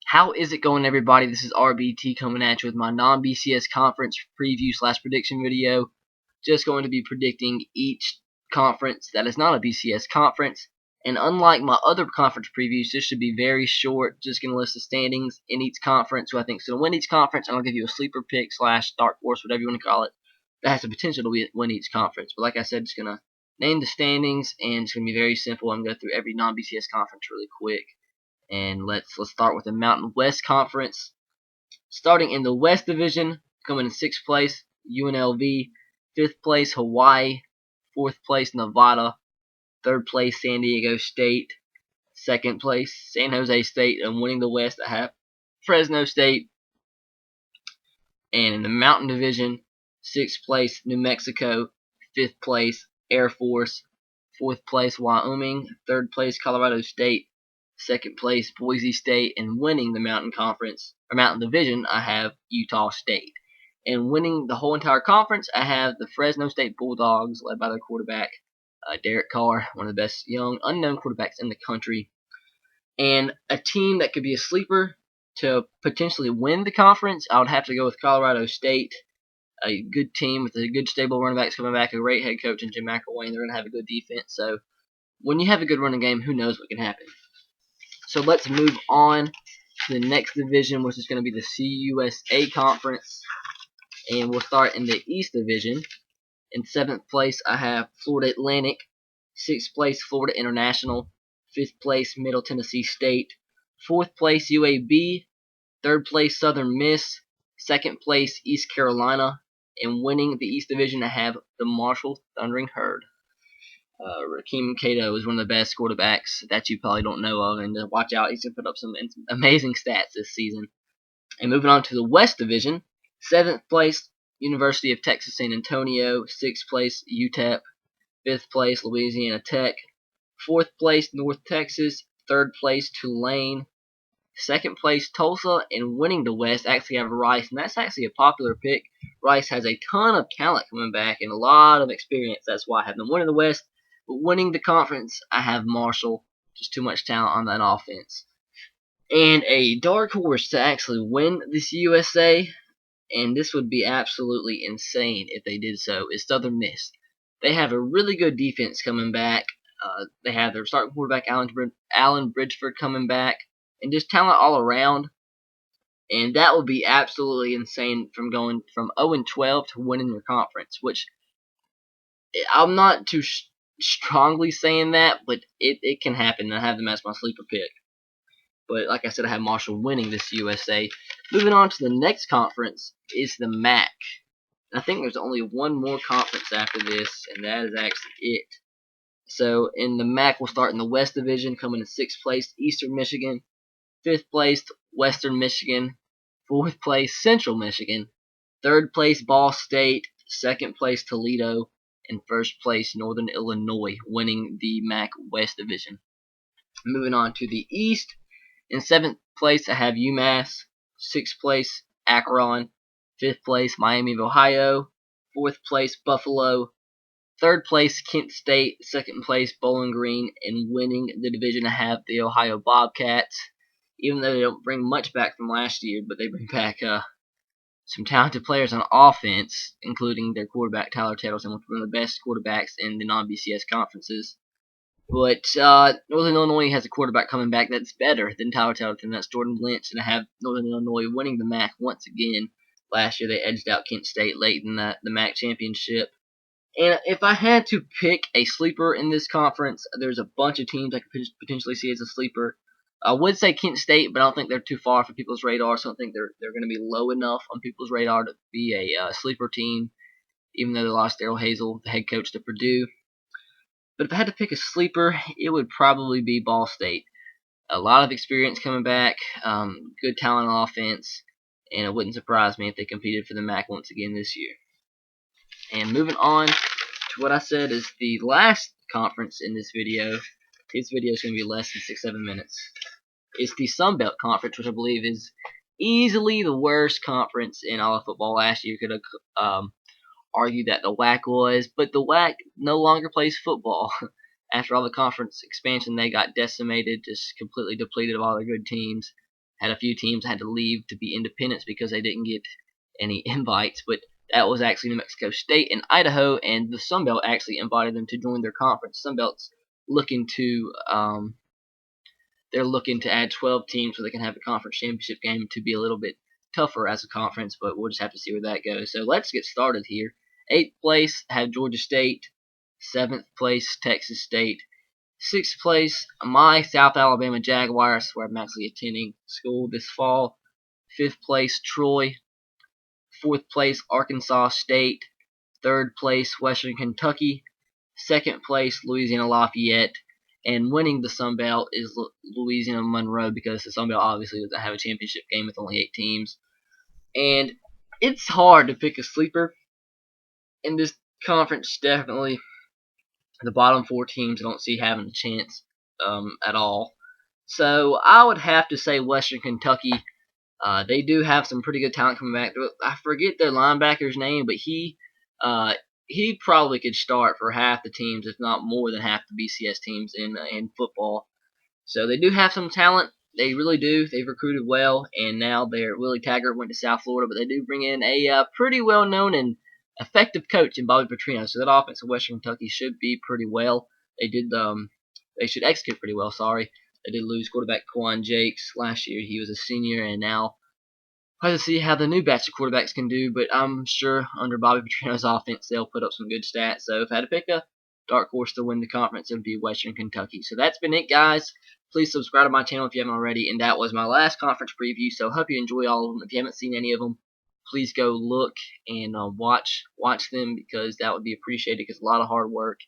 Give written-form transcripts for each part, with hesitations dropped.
How is it going, everybody? This is RBT coming at you with my non-BCS conference preview / prediction video. Just going to be predicting each conference that is not a BCS conference. And unlike my other conference previews, this should be very short. Just going to list the standings in each conference, who I think is going to win each conference, and I'll give you a sleeper pick / dark horse, whatever you want to call it, that has the potential to win each conference. But like I said, just going to name the standings, and it's going to be very simple. I'm going to go through every non-BCS conference really quick. And let's start with the Mountain West Conference. Starting in the West Division, coming in 6th place, UNLV. 5th place, Hawaii. 4th place, Nevada. 3rd place, San Diego State. 2nd place, San Jose State. And winning the West, I have Fresno State. And in the Mountain Division, 6th place, New Mexico. 5th place, Air Force. 4th place, Wyoming. 3rd place, Colorado State. 2nd place, Boise State, and winning the Mountain Conference or Mountain Division, I have Utah State. And winning the whole entire conference, I have the Fresno State Bulldogs, led by their quarterback, Derek Carr, one of the best young, unknown quarterbacks in the country. And a team that could be a sleeper to potentially win the conference, I would have to go with Colorado State. A good team with a good stable running backs coming back, a great head coach in Jim McElwain. They're going to have a good defense. So when you have a good running game, who knows what can happen. So let's move on to the next division, which is going to be the CUSA Conference. And we'll start in the East Division. In 7th place, I have Florida Atlantic. 6th place, Florida International. 5th place, Middle Tennessee State. 4th place, UAB. 3rd place, Southern Miss. 2nd place, East Carolina. And winning the East Division, I have the Marshall Thundering Herd. Rakeem Cato is one of the best quarterbacks that you probably don't know of, and watch out, he's going to put up some amazing stats this season. And moving on to the West Division, 7th place, University of Texas San Antonio. 6th place, UTEP. 5th place, Louisiana Tech. 4th place, North Texas. 3rd place, Tulane. 2nd place, Tulsa. And winning the West, actually have Rice, and that's actually a popular pick. Rice has a ton of talent coming back and a lot of experience. That's why I have them winning the West. But winning the conference, I have Marshall. Just too much talent on that offense. And a dark horse to actually win this USA, and this would be absolutely insane if they did so, is Southern Miss. They have a really good defense coming back. They have their starting quarterback, Alan Bridgeford, coming back. And just talent all around. And that would be absolutely insane from going from 0-12 to winning your conference, which I'm not too strongly saying that, but it can happen. I have them as my sleeper pick. But like I said, I have Marshall winning this USA. Moving on to the next conference is the MAC. And I think there's only one more conference after this, and that is actually it. So in the MAC, we'll start in the West Division, coming in 6th place, Eastern Michigan. 5th place, Western Michigan. 4th place, Central Michigan. 3rd place, Ball State. 2nd place, Toledo. And 1st place, Northern Illinois, winning the MAC West Division. Moving on to the East. In 7th place, I have UMass. 6th place, Akron. 5th place, Miami of Ohio. 4th place, Buffalo. 3rd place, Kent State. 2nd place, Bowling Green. And winning the division, I have the Ohio Bobcats. Even though they don't bring much back from last year, but they bring back some talented players on offense, including their quarterback, Tyler Tattleton, one of the best quarterbacks in the non-BCS conferences. But Northern Illinois has a quarterback coming back that's better than Tyler Tattleton. That's Jordan Lynch, and I have Northern Illinois winning the MAC once again. Last year they edged out Kent State late in the MAC championship. And if I had to pick a sleeper in this conference, there's a bunch of teams I could potentially see as a sleeper. I would say Kent State, but I don't think they're too far for people's radar, so I don't think they're going to be low enough on people's radar to be a sleeper team, even though they lost Darrell Hazel, the head coach, to Purdue. But if I had to pick a sleeper, it would probably be Ball State. A lot of experience coming back, good talent on offense, and it wouldn't surprise me if they competed for the MAC once again this year. And moving on to what I said is the last conference in this video. This video is going to be less than 6-7 minutes. It's the Sun Belt Conference, which I believe is easily the worst conference in all of football. Last year, you could have argued that the WAC was, but the WAC no longer plays football. After all the conference expansion, they got decimated, just completely depleted of all their good teams. Had a few teams that had to leave to be independents because they didn't get any invites, but that was actually New Mexico State and Idaho, and the Sun Belt actually invited them to join their conference. Sun Belt's looking to they're looking to add 12 teams so they can have a conference championship game to be a little bit tougher as a conference, but we'll just have to see where that goes. So let's get started here. 8th place have Georgia State. 7th place Texas State. 6th place my South Alabama Jaguars, where I'm actually attending school this fall. 5th place Troy. 4th place Arkansas State. 3rd place Western Kentucky. 2nd place Louisiana Lafayette. And winning the Sun Belt is Louisiana Monroe, because the Sun Belt obviously doesn't have a championship game with only 8 teams. And it's hard to pick a sleeper in this conference. Definitely the bottom 4 teams I don't see having a chance at all. So I would have to say Western Kentucky. They do have some pretty good talent coming back. I forget their linebacker's name, but he probably could start for half the teams, if not more than half the BCS teams in football. So they do have some talent. They really do. They've recruited well, and now Willie Taggart went to South Florida, but they do bring in a pretty well-known and effective coach in Bobby Petrino. So that offense of Western Kentucky should be pretty well. They should execute pretty well. Sorry, they did lose quarterback Quan Jakes last year. He was a senior, and now I have to see how the new batch of quarterbacks can do, but I'm sure under Bobby Petrino's offense, they'll put up some good stats. So if I had to pick a dark horse to win the conference, it would be Western Kentucky. So that's been it, guys. Please subscribe to my channel if you haven't already. And that was my last conference preview, so hope you enjoy all of them. If you haven't seen any of them, please go look and watch them, because that would be appreciated, because a lot of hard work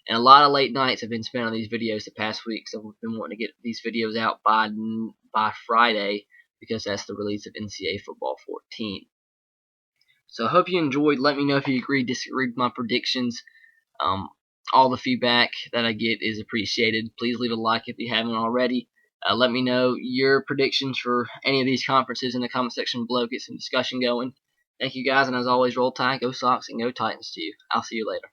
and a lot of late nights have been spent on these videos the past week. So we've been wanting to get these videos out by Friday, because that's the release of NCAA Football 14. So I hope you enjoyed. Let me know if you agree, disagree with my predictions. All the feedback that I get is appreciated. Please leave a like if you haven't already. Let me know your predictions for any of these conferences in the comment section below. Get some discussion going. Thank you, guys, and as always, roll tide, go Sox, and go Titans to you. I'll see you later.